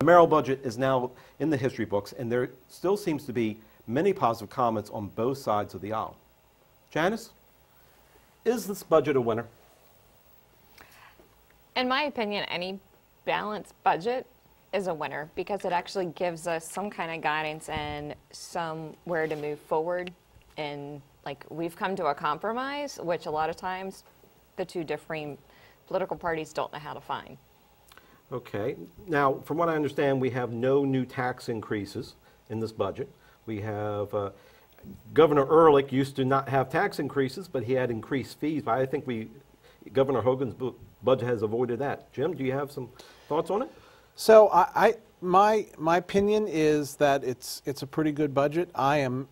The mayoral budget is now in the history books, and there still seems to be many positive comments on both sides of the aisle. Janice, is this budget a winner? In my opinion, any balanced budget is a winner because it actually gives us some kind of guidance and somewhere to move forward. And like we've come to a compromise, which a lot of times the two differing political parties don't know how to find. Okay. Now, from what I understand, we have no new tax increases in this budget. We have Governor Ehrlich used to not have tax increases, but he had increased fees. But I think Governor Hogan's budget has avoided that. Jim, do you have some thoughts on it? So my opinion is that it's a pretty good budget. I am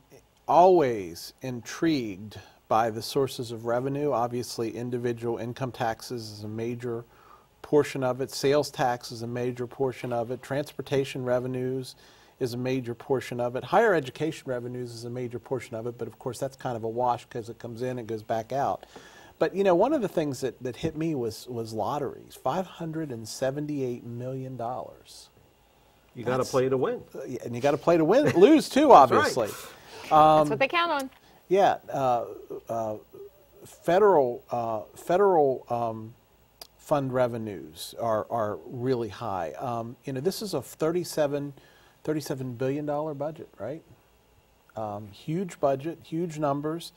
always intrigued by the sources of revenue. Obviously, individual income taxes is a major portion of it. Sales tax is a major portion of it. Transportation revenues is a major portion of it. Higher education revenues is a major portion of it, but of course that's kind of a wash because it comes in and goes back out. But you know, one of the things that hit me was lotteries. $578 million. You got to play to win. And you got to play to win, lose too, obviously. That's what they count on. Yeah, federal fund revenues are really high. You know, this is a $37 billion budget, right? Huge budget, huge numbers.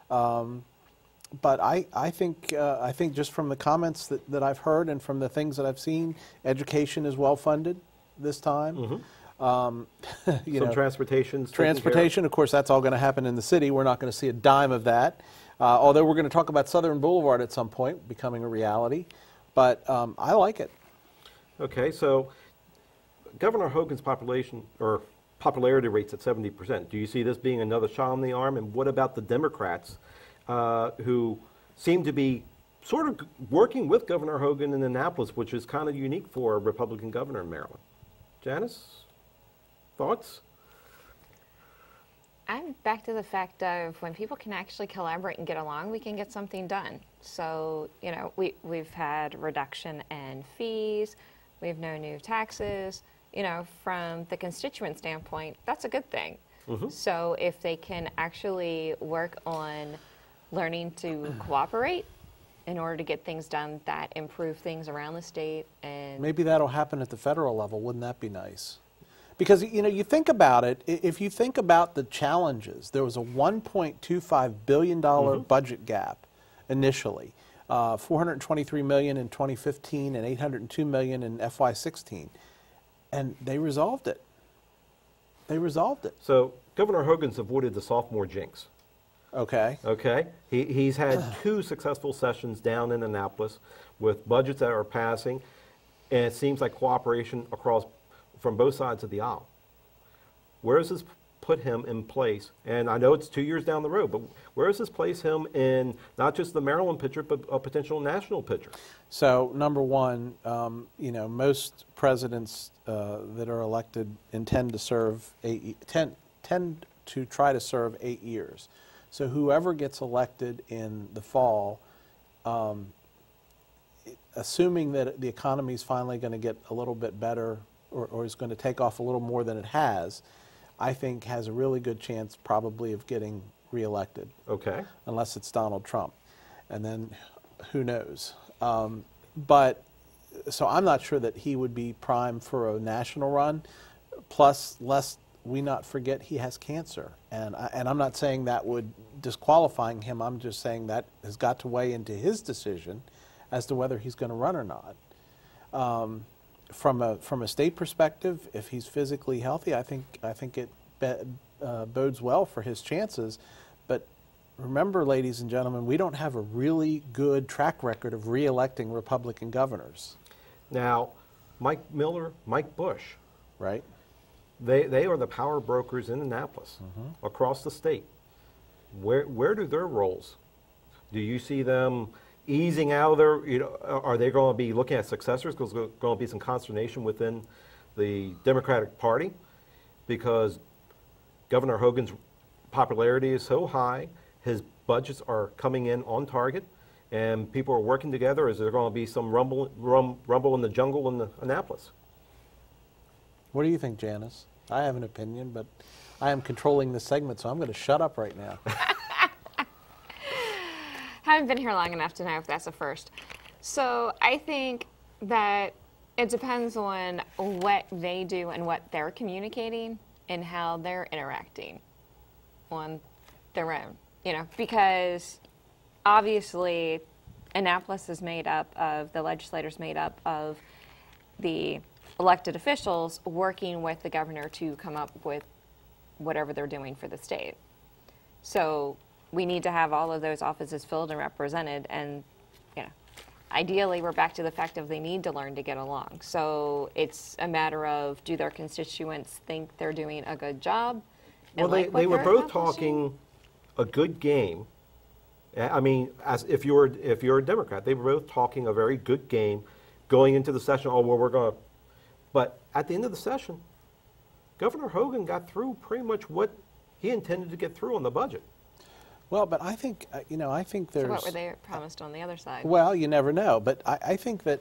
But I think just from the comments that I've heard and from the things that I've seen, education is well funded this time. Mm-hmm. You know, transportation, of course, that's all going to happen in the city. We're not going to see a dime of that. Although we're going to talk about Southern Boulevard at some point becoming a reality. But I like it. Okay, so Governor Hogan's popularity rate's at 70%. Do you see this being another shot in the arm? And what about the Democrats who seem to be sort of working with Governor Hogan in Annapolis, which is kind of unique for a Republican governor in Maryland? Janice, thoughts? I'm back to the fact of when people can actually collaborate and get along, we can get something done. So, you know, we've had reduction in fees, we have no new taxes. You know, from the constituent standpoint, that's a good thing. Mm-hmm. So if they can actually work on learning to cooperate in order to get things done that improve things around the state. And maybe that'll happen at the federal level. Wouldn't that be nice? Because, you know, you think about it, if you think about the challenges, there was a $1.25 billion budget gap initially, $423 million in 2015 and $802 million in FY16. And they resolved it. They resolved it. So Governor Hogan's avoided the sophomore jinx. Okay. Okay. He's had 2 successful sessions down in Annapolis with budgets that are passing, and it seems like cooperation from both sides of the aisle. Where does this put him in place? And I know it's 2 years down the road, but where does this place him in not just the Maryland picture, but a potential national picture? So, number one, you know, most presidents that are elected intend to serve tend to try to serve 8 years. So whoever gets elected in the fall, assuming that the economy is finally going to get a little bit better or is going to take off a little more than it has, I think has a really good chance probably of getting reelected. Okay. Unless it's Donald Trump. And then who knows? But so I'm not sure that he would be primed for a national run. Plus, lest we not forget he has cancer. And I'm not saying that would disqualifying him. I'm just saying that has got to weigh into his decision as to whether he's going to run or not. From a state perspective, if he's physically healthy, I think it bodes well for his chances. But remember, ladies and gentlemen, we don't have a really good track record of re-electing Republican governors. Now, Mike Miller, Mike Bush, right? They are the power brokers in Annapolis, across the state. Where do their roles? Do you see them easing out of their, you know, are they going to be looking at successors? Because there's going to be some consternation within the Democratic Party because Governor Hogan's popularity is so high, his budgets are coming in on target, and people are working together. Is there going to be some rumble in the jungle in Annapolis? What do you think, Janice? I have an opinion, but I am controlling the segment, so I'm going to shut up right now. Haven't been here long enough to know if that's a first. So I think that it depends on what they do and what they're communicating and how they're interacting on their own, because obviously Annapolis is made up of, the legislators made up of the elected officials working with the governor to come up with whatever they're doing for the state. So we need to have all of those offices filled and represented, and ideally we're back to the fact of they need to learn to get along. So it's a matter of, do their constituents think they're doing a good job? Well, they were both talking a good game. I mean, as if you're a Democrat, they were both talking a very good game going into the session. Oh, well, we're going to. But at the end of the session, Governor Hogan got through pretty much what he intended to get through on the budget. Well, but I think, I think there's... So what were they promised on the other side? Well, you never know. But I think that,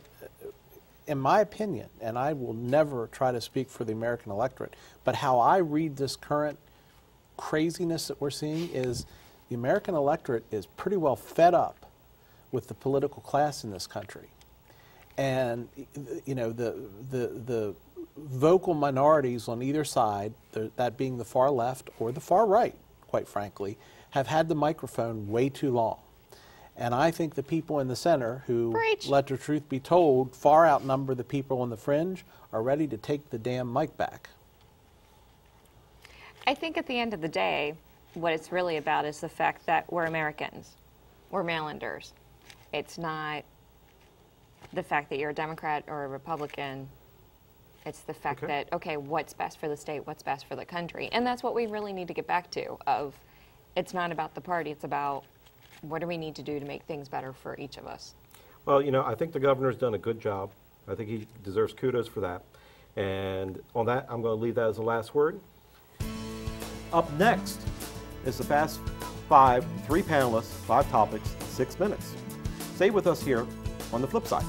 in my opinion, and I will never try to speak for the American electorate, but how I read this current craziness that we're seeing is the American electorate is pretty well fed up with the political class in this country. And, the vocal minorities on either side, that being the far left or the far right, quite frankly, have had the microphone way too long. And I think the people in the center who, Preach. let the truth be told, far outnumber the people on the fringe, are ready to take the damn mic back. I think at the end of the day, what it's really about is the fact that we're Americans. We're Marylanders. It's not the fact that you're a Democrat or a Republican. It's the fact that, okay, what's best for the state, what's best for the country? And that's what we really need to get back to, of it's not about the party, it's about what do we need to do to make things better for each of us. Well, I think the governor's done a good job. I think he deserves kudos for that. And on that, I'm going to leave that as the last word. Up next is the Fast Five, 3 panelists, 5 topics, 6 minutes. Stay with us here on the Flip Side.